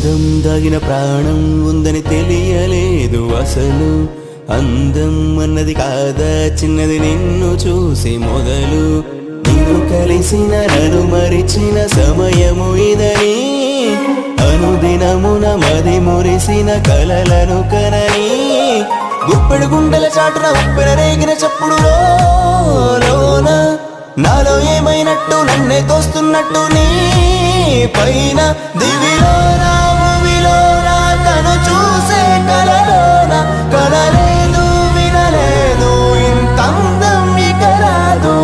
అందం దాగిన ప్రాణం ఉందని తెలియలేదు అసలు. అందం అన్నది కాదా చిన్నది నిన్ను చూసి మొదలు. నిన్ను కలిసిన నన్ను మరిచిన సమయము ఇదని, అనుదినమున మది మురిసిన కలలను కనని. గుప్పెడు గుండెల చాటున ఉప్పెన రేగిన చప్పుడు లోన నాలో ఏమైనట్టు నన్నే తోస్తున్నట్టు నీ పైన. దివిలోన భూమిలోన తను చూసే కలలోన కలలేదు వినలేదు ఇంత అందం ఇక రాదు.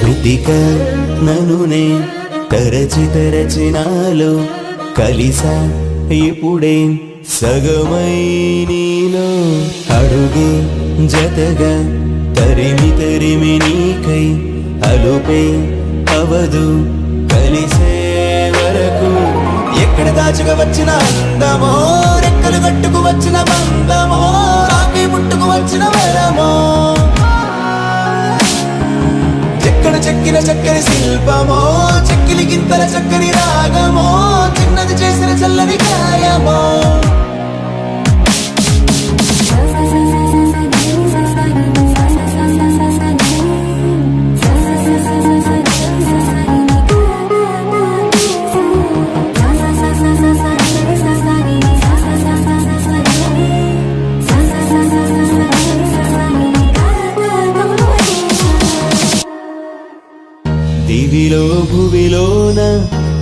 వెతిక ననునే తరచి తరచి నాలో కలిసా ఇప్పుడే సగమై నీలో. అడుగే జతగా తరిమి తరిమి నీకై అలుపే అవదు కలిసే వరకు. ఎక్కడ దాచుకు వచ్చిన అందమో, రెక్కలు కట్టుకు వచ్చిన బంధమో, రాకి పుట్టుకు వచ్చిన వరమో, చెక్కిన చక్కని శిల్పమో, చెక్కిలి గింతల చక్కని రాగమో, చిన్నది చేసిన చల్లని గాయమో. దివిలో భువిలోన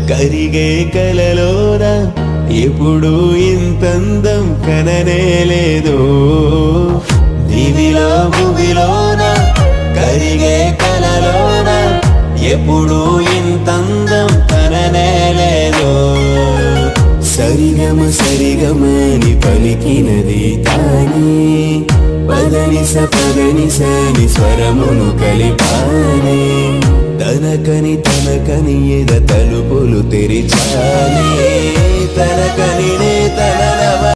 కరిగే కలలోన ఎప్పుడు ఇంతందం కననే లేదు. దివిలో భువిలోన కరిగే కలలోన ఎప్పుడు ఇంతందం కననే లేదు. సరిగమ సరిగమని పలికినది తానే, పదనిస పదనిసని స్వరమును కలిపానే. తనకని ఎద తలుపులు తెరిచానే, తనకని నే తన